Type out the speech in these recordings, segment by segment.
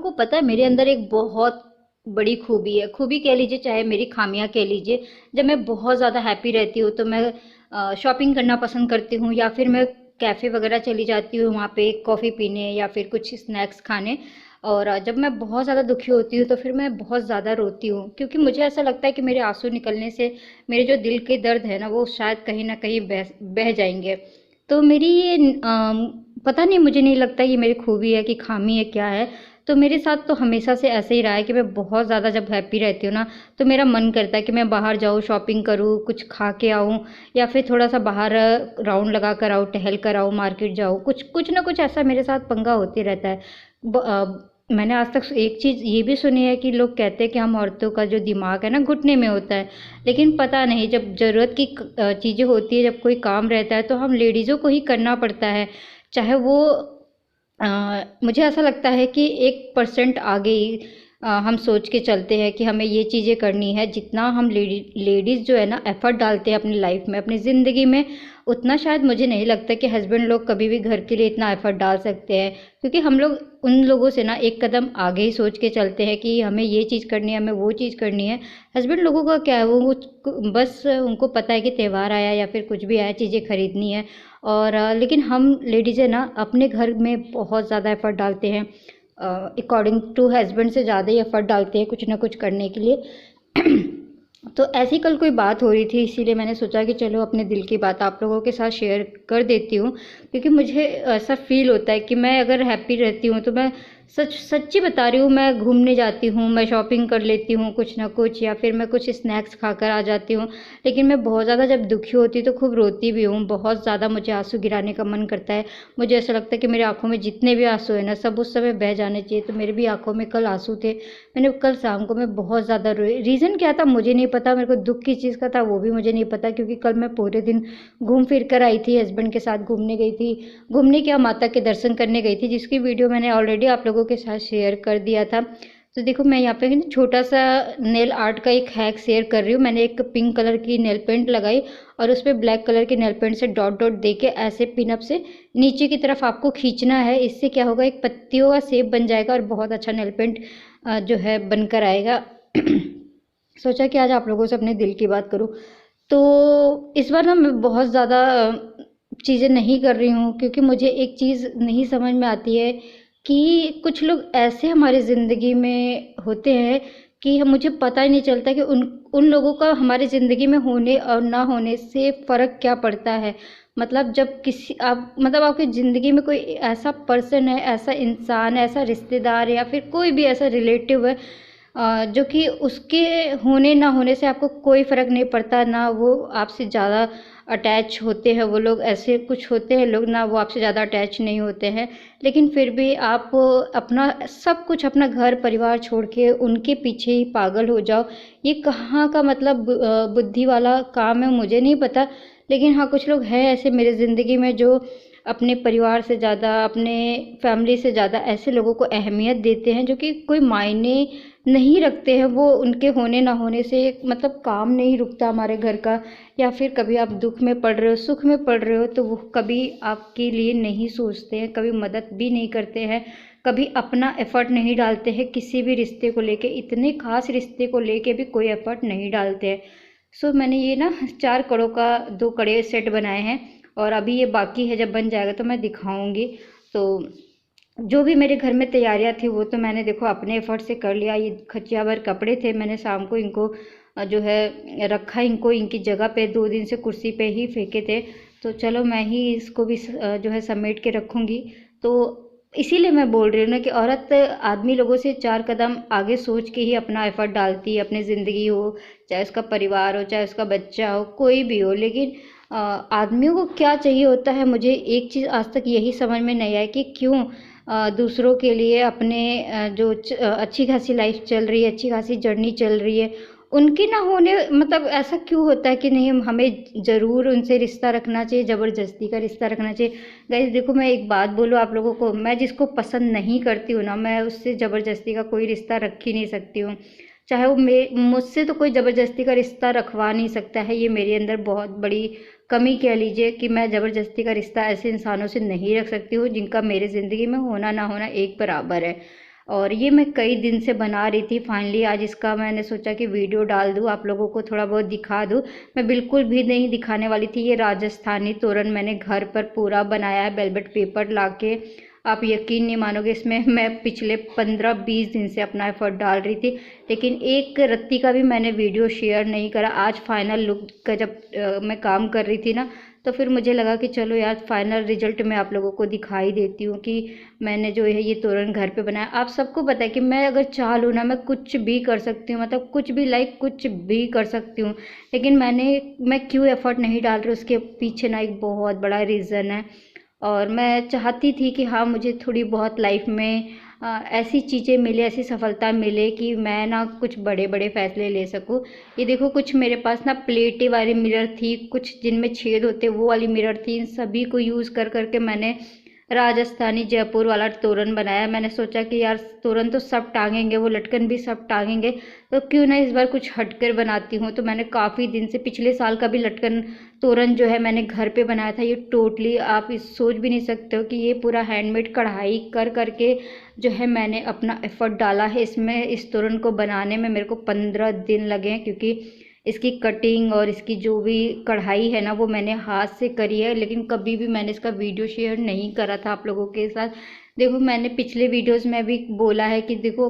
को पता है मेरे अंदर एक बहुत बड़ी खूबी है, खूबी कह लीजिए चाहे मेरी खामियां कह लीजिए। जब मैं बहुत ज़्यादा हैप्पी रहती हूँ तो मैं शॉपिंग करना पसंद करती हूँ, या फिर मैं कैफ़े वगैरह चली जाती हूँ वहाँ पे कॉफ़ी पीने या फिर कुछ स्नैक्स खाने। और जब मैं बहुत ज़्यादा दुखी होती हूँ तो फिर मैं बहुत ज़्यादा रोती हूँ, क्योंकि मुझे ऐसा लगता है कि मेरे आंसू निकलने से मेरे जो दिल के दर्द है ना वो शायद कहीं ना कहीं बह बह जाएंगे। तो मेरी ये पता नहीं, मुझे नहीं लगता ये मेरी खूबी है कि खामी है क्या है। तो मेरे साथ तो हमेशा से ऐसे ही रहा है कि मैं बहुत ज़्यादा जब हैप्पी रहती हूँ ना तो मेरा मन करता है कि मैं बाहर जाऊँ, शॉपिंग करूँ, कुछ खा के आऊँ, या फिर थोड़ा सा बाहर राउंड लगा कर आऊँ, टहल कर आऊँ, मार्केट जाऊँ। कुछ कुछ ना कुछ ऐसा मेरे साथ पंगा होते रहता है। मैंने आज तक एक चीज़ ये भी सुनी है कि लोग कहते हैं कि हम औरतों का जो दिमाग है ना घुटने में होता है। लेकिन पता नहीं, जब ज़रूरत की चीज़ें होती है, जब कोई काम रहता है तो हम लेडीज़ों को ही करना पड़ता है। चाहे वो मुझे ऐसा लगता है कि 1% आगे ही हम सोच के चलते हैं कि हमें ये चीज़ें करनी है। जितना हम लेडीज़ जो है ना एफर्ट डालते हैं अपनी लाइफ में, अपनी ज़िंदगी में, उतना शायद मुझे नहीं लगता कि हस्बैंड लोग कभी भी घर के लिए इतना एफर्ट डाल सकते हैं। क्योंकि हम लोग उन लोगों से ना एक कदम आगे ही सोच के चलते हैं कि हमें ये चीज़ करनी है, हमें वो चीज़ करनी है। हस्बैंड लोगों का क्या है, वो बस उनको पता है कि त्यौहार आया या फिर कुछ भी आया, चीज़ें खरीदनी है। और लेकिन हम लेडीज़ है ना अपने घर में बहुत ज़्यादा एफर्ट डालते हैं, अकॉर्डिंग टू हस्बैंड से ज़्यादा ही एफर्ट डालते हैं कुछ ना कुछ करने के लिए। तो ऐसी कल कोई बात हो रही थी, इसीलिए मैंने सोचा कि चलो अपने दिल की बात आप लोगों के साथ शेयर कर देती हूँ। क्योंकि मुझे ऐसा फील होता है कि मैं अगर हैप्पी रहती हूँ तो मैं सच्ची बता रही हूँ, मैं घूमने जाती हूँ, मैं शॉपिंग कर लेती हूँ कुछ ना कुछ, या फिर मैं कुछ स्नैक्स खाकर आ जाती हूँ। लेकिन मैं बहुत ज़्यादा जब दुखी होती हूँ तो खूब रोती भी हूँ, बहुत ज़्यादा मुझे आंसू गिराने का मन करता है। मुझे ऐसा लगता है कि मेरी आंखों में जितने भी आंसू है ना सब उस समय बह जाने चाहिए। तो मेरी भी आंखों में कल आंसू थे। मैंने कल शाम को मैं बहुत ज़्यादा रोई, रीज़न क्या था मुझे नहीं पता, मेरे को दुख किस चीज़ का था वो भी मुझे नहीं पता। क्योंकि कल मैं पूरे दिन घूम फिर कर आई थी, हस्बैंड के साथ घूमने गई थी। घूमने क्या, माता के दर्शन करने गई थी, जिसकी वीडियो मैंने ऑलरेडी आप लोगों के साथ शेयर कर दिया था। तो देखो मैं यहाँ पे छोटा सा नेल आर्ट का एक हैक शेयर कर रही हूँ। मैंने एक पिंक कलर की नेल पेंट लगाई और उस पर ब्लैक कलर के नेल पेंट से डॉट डॉट दे के ऐसे पिन अप से नीचे की तरफ आपको खींचना है। इससे क्या होगा, एक पत्तियों का शेप बन जाएगा और बहुत अच्छा नेल पेंट जो है बनकर आएगा। सोचा कि आज आप लोगों से अपने दिल की बात करूं। तो इस बार ना मैं बहुत ज़्यादा चीज़ें नहीं कर रही हूँ, क्योंकि मुझे एक चीज़ नहीं समझ में आती है कि कुछ लोग ऐसे हमारी ज़िंदगी में होते हैं कि मुझे पता ही नहीं चलता कि उन उन लोगों का हमारी ज़िंदगी में होने और ना होने से फ़र्क क्या पड़ता है। मतलब जब किसी आप मतलब आपकी ज़िंदगी में कोई ऐसा पर्सन है, ऐसा इंसान है, ऐसा रिश्तेदार है या फिर कोई भी ऐसा रिलेटिव है जो कि उसके होने ना होने से आपको कोई फ़र्क नहीं पड़ता, ना वो आपसे ज़्यादा अटैच होते हैं। वो लोग ऐसे कुछ होते हैं लोग ना, वो आपसे ज़्यादा अटैच नहीं होते हैं, लेकिन फिर भी आप अपना सब कुछ, अपना घर परिवार छोड़ के उनके पीछे ही पागल हो जाओ। ये कहाँ का मतलब बुद्धि वाला काम है मुझे नहीं पता। लेकिन हाँ, कुछ लोग हैं ऐसे मेरे ज़िंदगी में जो अपने परिवार से ज़्यादा, अपने फैमिली से ज़्यादा ऐसे लोगों को अहमियत देते हैं जो कि कोई मायने नहीं रखते हैं। वो उनके होने ना होने से मतलब काम नहीं रुकता हमारे घर का। या फिर कभी आप दुख में पड़ रहे हो, सुख में पड़ रहे हो, तो वो कभी आपके लिए नहीं सोचते हैं, कभी मदद भी नहीं करते हैं, कभी अपना एफर्ट नहीं डालते हैं किसी भी रिश्ते को लेके। इतने खास रिश्ते को लेके भी कोई एफर्ट नहीं डालते हैं। सो मैंने ये ना 4 कड़ों का 2 कड़े सेट बनाए हैं और अभी ये बाकी है, जब बन जाएगा तो मैं दिखाऊंगी। तो जो भी मेरे घर में तैयारियां थी वो तो मैंने देखो अपने एफर्ट से कर लिया। ये खचिया भर कपड़े थे, मैंने शाम को इनको जो है रखा, इनको इनकी जगह पे 2 दिन से कुर्सी पे ही फेंके थे। तो चलो मैं ही इसको भी जो है समेट के रखूँगी। तो इसीलिए मैं बोल रही हूँ ना कि औरत आदमी लोगों से 4 कदम आगे सोच के ही अपना एफर्ट डालती है। अपनी ज़िंदगी हो, चाहे उसका परिवार हो, चाहे उसका बच्चा हो, कोई भी हो। लेकिन आदमियों को क्या चाहिए होता है, मुझे एक चीज़ आज तक यही समझ में नहीं आई कि क्यों दूसरों के लिए अपने जो अच्छी खासी लाइफ चल रही है, अच्छी खासी जर्नी चल रही है, उनके ना होने मतलब ऐसा क्यों होता है कि नहीं हमें ज़रूर उनसे रिश्ता रखना चाहिए, ज़बरदस्ती का रिश्ता रखना चाहिए। गाइस देखो मैं एक बात बोलूँ आप लोगों को, मैं जिसको पसंद नहीं करती हूँ ना, मैं उससे ज़बरदस्ती का कोई रिश्ता रख ही नहीं सकती हूँ। चाहे वो मुझसे तो कोई ज़बरदस्ती का रिश्ता रखवा नहीं सकता है। ये मेरे अंदर बहुत बड़ी कमी कह लीजिए कि मैं ज़बरदस्ती का रिश्ता ऐसे इंसानों से नहीं रख सकती हूँ जिनका मेरे ज़िंदगी में होना ना होना एक बराबर है। और ये मैं कई दिन से बना रही थी। फाइनली आज इसका मैंने सोचा कि वीडियो डाल दूँ, आप लोगों को थोड़ा बहुत दिखा दूँ। मैं बिल्कुल भी नहीं दिखाने वाली थी। ये राजस्थानी तोरण मैंने घर पर पूरा बनाया है वेलवेट पेपर लाके। आप यकीन नहीं मानोगे, इसमें मैं पिछले 15-20 दिन से अपना एफर्ट डाल रही थी, लेकिन एक रत्ती का भी मैंने वीडियो शेयर नहीं करा। आज फाइनल लुक का जब मैं काम कर रही थी ना, तो फिर मुझे लगा कि चलो यार फाइनल रिजल्ट मैं आप लोगों को दिखाई देती हूँ कि मैंने जो है ये तोरण घर पे बनाया। आप सबको पता है कि मैं अगर चाह लूँ ना, मैं कुछ भी कर सकती हूँ, मतलब कुछ भी, लाइक कुछ भी कर सकती हूँ। लेकिन मैं क्यों एफर्ट नहीं डाल रही, उसके पीछे ना एक बहुत बड़ा रीज़न है। और मैं चाहती थी कि हाँ, मुझे थोड़ी बहुत लाइफ में ऐसी चीज़ें मिले, ऐसी सफलता मिले कि मैं ना कुछ बड़े बड़े फैसले ले सकूँ। ये देखो, कुछ मेरे पास ना प्लेटें वाली मिरर थी, कुछ जिनमें छेद होते वो वाली मिरर थी। इन सभी को यूज़ कर करके मैंने राजस्थानी जयपुर वाला तोरण बनाया। मैंने सोचा कि यार तोरण तो सब टांगेंगे, वो लटकन भी सब टांगेंगे, तो क्यों ना इस बार कुछ हटकर बनाती हूँ। तो मैंने काफ़ी दिन से, पिछले साल का भी लटकन तोरण जो है मैंने घर पे बनाया था। ये टोटली आप इस सोच भी नहीं सकते हो कि ये पूरा हैंडमेड कढ़ाई कर करके जो है मैंने अपना एफर्ट डाला है इसमें। इस तोरण को बनाने में मेरे को 15 दिन लगे हैं, क्योंकि इसकी कटिंग और इसकी जो भी कढ़ाई है ना, वो मैंने हाथ से करी है। लेकिन कभी भी मैंने इसका वीडियो शेयर नहीं करा था आप लोगों के साथ। देखो, मैंने पिछले वीडियोस में भी बोला है कि देखो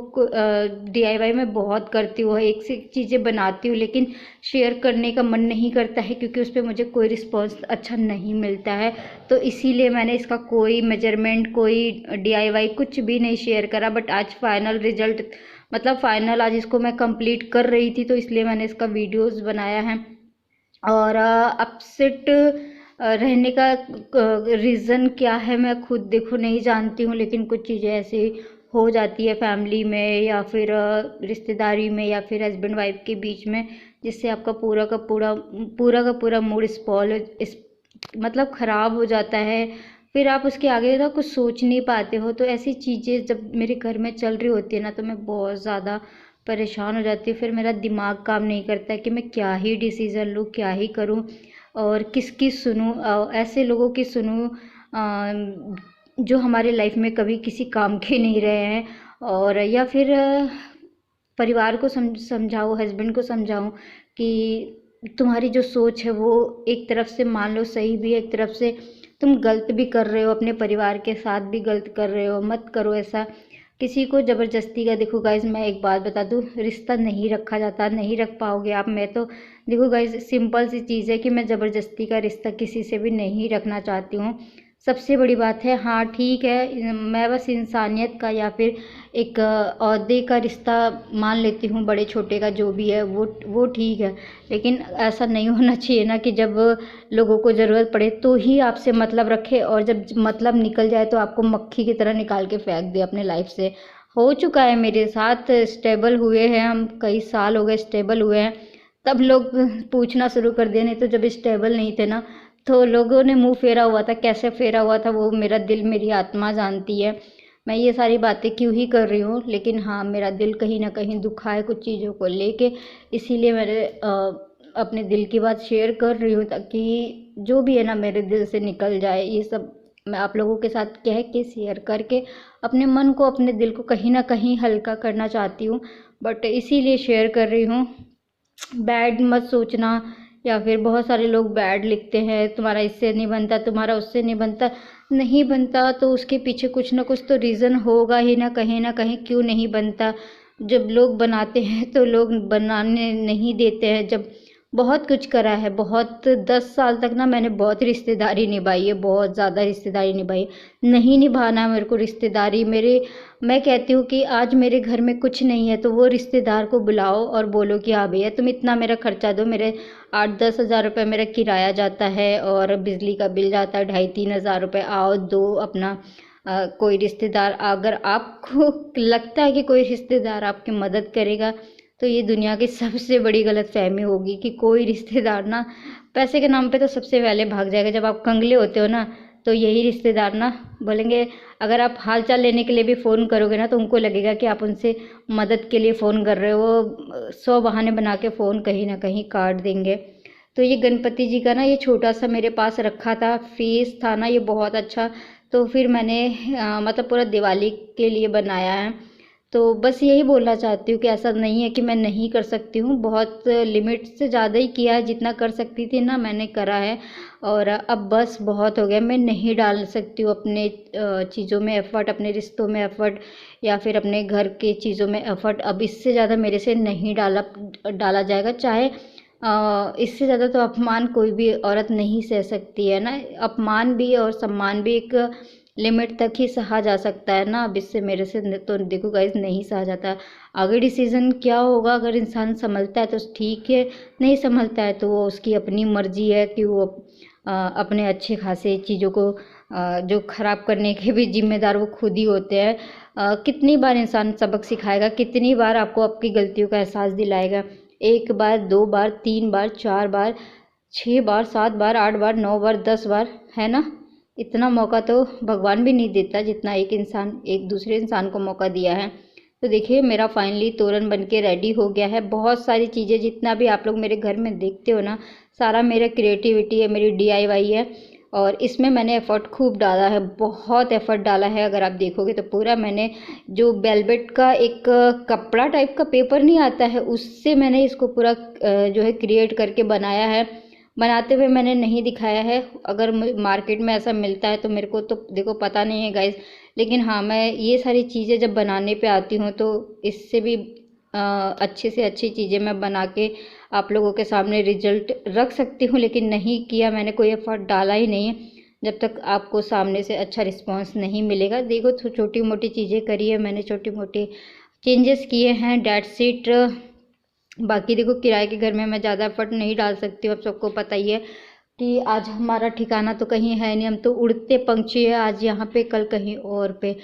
DIY मैं बहुत करती हूँ, एक से एक चीज़ें बनाती हूँ, लेकिन शेयर करने का मन नहीं करता है, क्योंकि उस पर मुझे कोई रिस्पॉन्स अच्छा नहीं मिलता है। तो इसीलिए मैंने इसका कोई मेजरमेंट, कोई DIY कुछ भी नहीं शेयर करा। बट आज फाइनल रिजल्ट, मतलब फाइनल आज इसको मैं कंप्लीट कर रही थी, तो इसलिए मैंने इसका वीडियोस बनाया है। और अपसेट रहने का रीज़न क्या है मैं खुद देखो नहीं जानती हूँ, लेकिन कुछ चीज़ें ऐसी हो जाती है फैमिली में, या फिर रिश्तेदारी में, या फिर हस्बैंड वाइफ के बीच में, जिससे आपका पूरा मूड स्पॉइल, मतलब ख़राब हो जाता है। फिर आप उसके आगे ना कुछ सोच नहीं पाते हो। तो ऐसी चीज़ें जब मेरे घर में चल रही होती है ना, तो मैं बहुत ज़्यादा परेशान हो जाती हूँ। फिर मेरा दिमाग काम नहीं करता है कि मैं क्या ही डिसीज़न लूँ, क्या ही करूँ, और किसकी सुनूँ। ऐसे लोगों की सुनूँ जो हमारे लाइफ में कभी किसी काम के नहीं रहे हैं, और या फिर परिवार को समझाऊँ, हस्बैंड को समझाऊँ कि तुम्हारी जो सोच है वो एक तरफ से मान लो सही भी है, एक तरफ से तुम गलत भी कर रहे हो, अपने परिवार के साथ भी गलत कर रहे हो। मत करो ऐसा, किसी को ज़बरदस्ती का। देखो गाइज, मैं एक बात बता दूँ, रिश्ता नहीं रखा जाता, नहीं रख पाओगे आप। मैं तो देखो गाइज, सिंपल सी चीज़ है कि मैं ज़बरदस्ती का रिश्ता किसी से भी नहीं रखना चाहती हूँ। सबसे बड़ी बात है, हाँ ठीक है, मैं बस इंसानियत का या फिर एक ओहदे का रिश्ता मान लेती हूँ, बड़े छोटे का जो भी है वो ठीक है। लेकिन ऐसा नहीं होना चाहिए ना कि जब लोगों को ज़रूरत पड़े तो ही आपसे मतलब रखे, और जब मतलब निकल जाए तो आपको मक्खी की तरह निकाल के फेंक दे अपने लाइफ से। हो चुका है मेरे साथ। स्टेबल हुए हैं हम, कई साल हो गए स्टेबल हुए हैं, तब लोग पूछना शुरू कर दिए। नहीं तो जब स्टेबल नहीं थे ना, तो लोगों ने मुंह फेरा हुआ था। कैसे फेरा हुआ था वो मेरा दिल, मेरी आत्मा जानती है। मैं ये सारी बातें क्यों ही कर रही हूँ, लेकिन हाँ, मेरा दिल कहीं ना कहीं दुखा है कुछ चीज़ों को लेके। इसीलिए मैंने अपने दिल की बात शेयर कर रही हूँ, ताकि जो भी है ना मेरे दिल से निकल जाए। ये सब मैं आप लोगों के साथ कह के, शेयर करके अपने मन को, अपने दिल को कहीं ना कहीं हल्का करना चाहती हूँ। बट इसीलिए शेयर कर रही हूँ। बैड मत सोचना, या फिर बहुत सारे लोग बैड लिखते हैं, तुम्हारा इससे नहीं बनता, तुम्हारा उससे नहीं बनता। नहीं बनता तो उसके पीछे कुछ ना कुछ तो रीज़न होगा ही ना कहीं क्यों नहीं बनता। जब लोग बनाते हैं तो लोग बनाने नहीं देते हैं। जब बहुत कुछ करा है, बहुत 10 साल तक ना मैंने बहुत रिश्तेदारी निभाई है, बहुत ज़्यादा रिश्तेदारी निभाई है। नहीं निभाना है मेरे को रिश्तेदारी। मैं कहती हूँ कि आज मेरे घर में कुछ नहीं है, तो वो रिश्तेदार को बुलाओ और बोलो कि हाँ भैया तुम इतना मेरा खर्चा दो। मेरे 8-10 हज़ार रुपये मेरा किराया जाता है, और बिजली का बिल जाता है 2,500-3 हज़ार रुपये। आओ दो अपना। कोई रिश्तेदार, अगर आपको लगता है कि कोई रिश्तेदार आपकी मदद करेगा, तो ये दुनिया की सबसे बड़ी गलतफहमी होगी कि कोई रिश्तेदार ना पैसे के नाम पे तो सबसे पहले भाग जाएगा। जब आप कंगले होते हो ना, तो यही रिश्तेदार ना बोलेंगे, अगर आप हाल चाल लेने के लिए भी फ़ोन करोगे ना, तो उनको लगेगा कि आप उनसे मदद के लिए फ़ोन कर रहे हो। वो 100 बहाने बना के फ़ोन कहीं ना कहीं काट देंगे। तो ये गणपति जी का ना ये छोटा सा मेरे पास रखा था, फेस था ना ये बहुत अच्छा। तो फिर मैंने मतलब पूरा दिवाली के लिए बनाया है। तो बस यही बोलना चाहती हूँ कि ऐसा नहीं है कि मैं नहीं कर सकती हूँ, बहुत लिमिट से ज़्यादा ही किया है, जितना कर सकती थी ना मैंने करा है। और अब बस बहुत हो गया, मैं नहीं डाल सकती हूँ अपने चीज़ों में एफ़र्ट, अपने रिश्तों में एफ़र्ट, या फिर अपने घर के चीज़ों में एफ़र्ट। अब इससे ज़्यादा मेरे से नहीं डाला जाएगा। चाहे इससे ज़्यादा तो अपमान कोई भी औरत नहीं सह सकती है ना। अपमान भी और सम्मान भी एक लिमिट तक ही सहा जा सकता है ना। अब इससे मेरे से तो देखो गाइस नहीं सहा जाता। आगे डिसीज़न क्या होगा, अगर इंसान संभलता है तो ठीक है, नहीं संभलता है तो वो उसकी अपनी मर्जी है कि वो अपने अच्छे खासे चीज़ों को जो ख़राब करने के भी जिम्मेदार वो खुद ही होते हैं। कितनी बार इंसान सबक सिखाएगा, कितनी बार आपको आपकी गलतियों का एहसास दिलाएगा। 1 बार, 2 बार, 3 बार, 4 बार, 6 बार, 7 बार, 8 बार, 9 बार, 10 बार, है ना। इतना मौका तो भगवान भी नहीं देता जितना एक दूसरे इंसान को मौका दिया है। तो देखिए मेरा फाइनली तोरन बनके रेडी हो गया है। बहुत सारी चीज़ें जितना भी आप लोग मेरे घर में देखते हो ना, सारा मेरा क्रिएटिविटी है, मेरी DIY है। और इसमें मैंने एफ़र्ट खूब डाला है, बहुत एफ़र्ट डाला है। अगर आप देखोगे तो पूरा मैंने जो वेलवेट का एक कपड़ा टाइप का पेपर नहीं आता है, उससे मैंने इसको पूरा जो है क्रिएट करके बनाया है। बनाते हुए मैंने नहीं दिखाया है, अगर मार्केट में ऐसा मिलता है तो मेरे को तो देखो पता नहीं है गाइस। लेकिन हाँ, मैं ये सारी चीज़ें जब बनाने पे आती हूँ तो इससे भी अच्छे से अच्छी चीज़ें मैं बना के आप लोगों के सामने रिजल्ट रख सकती हूँ। लेकिन नहीं किया, मैंने कोई एफर्ट डाला ही नहीं है जब तक आपको सामने से अच्छा रिस्पांस नहीं मिलेगा। देखो तो छोटी मोटी चीज़ें करी है मैंने, छोटी मोटी चेंजेस किए हैं, डेट्स इट। बाकी देखो किराए के घर में मैं ज़्यादा एफर्ट नहीं डाल सकती हूँ, अब सबको पता ही है कि आज हमारा ठिकाना तो कहीं है नहीं, हम तो उड़ते पंछी है, आज यहाँ पे कल कहीं और पे।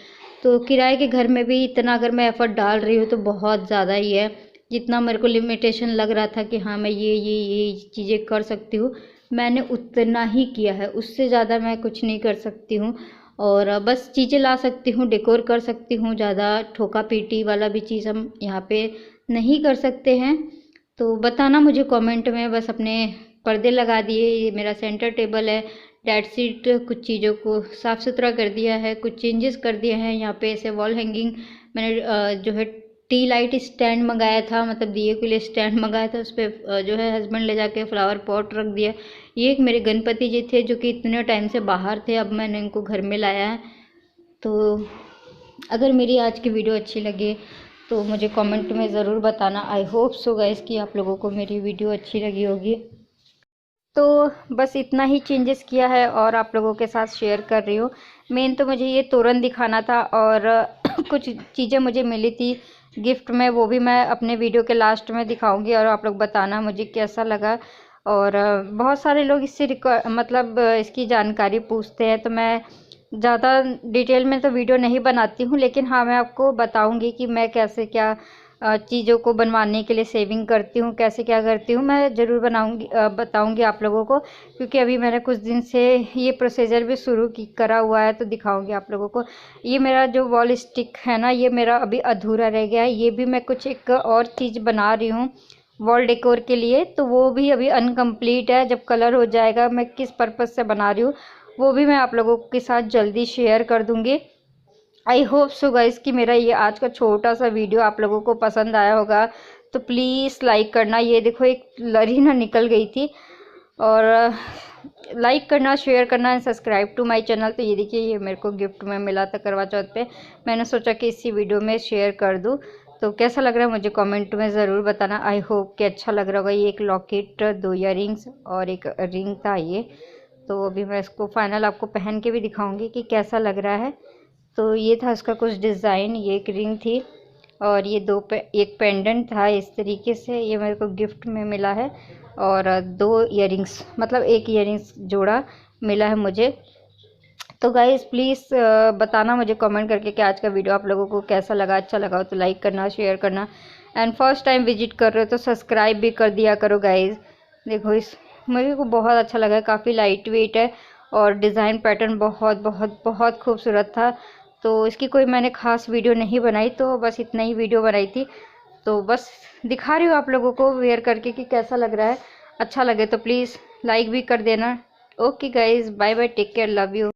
तो किराए के घर में भी इतना अगर मैं एफर्ट डाल रही हूँ तो बहुत ज़्यादा ही है। जितना मेरे को लिमिटेशन लग रहा था कि हाँ मैं ये चीज़ें कर सकती हूँ, मैंने उतना ही किया है, उससे ज़्यादा मैं कुछ नहीं कर सकती हूँ। और बस चीज़ें ला सकती हूँ, डेकोर कर सकती हूँ, ज़्यादा ठोका पीटी वाला भी चीज़ हम यहाँ पे नहीं कर सकते हैं। तो बताना मुझे कमेंट में। बस अपने पर्दे लगा दिए, ये मेरा सेंटर टेबल है, डेट्स इट। कुछ चीज़ों को साफ़ सुथरा कर दिया है, कुछ चेंजेस कर दिए हैं। यहाँ पे ऐसे वॉल हैंगिंग मैंने जो है टी लाइट स्टैंड मंगाया था, मतलब दिए के लिए स्टैंड मंगाया था, उस पर जो है हस्बैंड ले जाके फ्लावर पॉट रख दिया। ये एक मेरे गणपति जी थे जो कि इतने टाइम से बाहर थे, अब मैंने इनको घर में लाया है। तो अगर मेरी आज की वीडियो अच्छी लगे तो मुझे कमेंट में ज़रूर बताना। आई होप सो गाइस कि आप लोगों को मेरी वीडियो अच्छी लगी होगी। तो बस इतना ही चेंजेस किया है और आप लोगों के साथ शेयर कर रही हूँ। मेन तो मुझे ये तोरण दिखाना था, और कुछ चीज़ें मुझे मिली थी गिफ्ट में, वो भी मैं अपने वीडियो के लास्ट में दिखाऊंगी और आप लोग बताना मुझे कैसा लगा। और बहुत सारे लोग इससे मतलब इसकी जानकारी पूछते हैं, तो मैं ज़्यादा डिटेल में तो वीडियो नहीं बनाती हूँ, लेकिन हाँ मैं आपको बताऊँगी कि मैं कैसे क्या चीज़ों को बनवाने के लिए सेविंग करती हूँ, कैसे क्या करती हूँ, मैं ज़रूर बताऊँगी आप लोगों को। क्योंकि अभी मैंने कुछ दिन से ये प्रोसीजर भी करा हुआ है, तो दिखाऊँगी आप लोगों को। ये मेरा जो वॉल स्टिक है ना, ये मेरा अभी अधूरा रह गया है, ये भी मैं कुछ एक और चीज़ बना रही हूँ वॉल डेकोर के लिए, तो वो भी अभी अनकम्प्लीट है। जब कलर हो जाएगा, मैं किस पर्पज़ से बना रही हूँ वो भी मैं आप लोगों के साथ जल्दी शेयर कर दूँगी। आई होप सो गाइस कि मेरा ये आज का छोटा सा वीडियो आप लोगों को पसंद आया होगा, तो प्लीज़ लाइक करना। ये देखो एक लरी ना निकल गई थी, और लाइक करना, शेयर करना and subscribe to my channel. तो ये देखिए, ये मेरे को गिफ्ट में मिला था करवा चौथ पे, मैंने सोचा कि इसी वीडियो में शेयर कर दूँ। तो कैसा लग रहा है मुझे कमेंट में ज़रूर बताना। आई होप कि अच्छा लग रहा होगा। ये एक लॉकेट, 2 ईयररिंग्स और एक रिंग था ये। तो अभी मैं इसको फाइनल आपको पहन के भी दिखाऊंगी कि कैसा लग रहा है। तो ये था इसका कुछ डिज़ाइन, ये एक रिंग थी और ये एक पेंडेंट था इस तरीके से, ये मेरे को गिफ्ट में मिला है। और 2 ईयररिंग्स, मतलब एक ईयररिंग्स जोड़ा मिला है मुझे। तो गाइस प्लीज़ बताना मुझे कमेंट करके कि आज का वीडियो आप लोगों को कैसा लगा। अच्छा लगा हो तो लाइक करना, शेयर करना, एंड फर्स्ट टाइम विजिट कर रहे हो तो सब्सक्राइब भी कर दिया करो गाइस। देखो इस मेरे को बहुत अच्छा लगा है, काफ़ी लाइट वेट है और डिज़ाइन पैटर्न बहुत बहुत बहुत खूबसूरत था। तो इसकी कोई मैंने ख़ास वीडियो नहीं बनाई, तो बस इतना ही वीडियो बनाई थी। तो बस दिखा रही हूँ आप लोगों को वेयर करके कि कैसा लग रहा है। अच्छा लगे तो प्लीज़ लाइक भी कर देना। Okay guys, bye bye, take care, love you.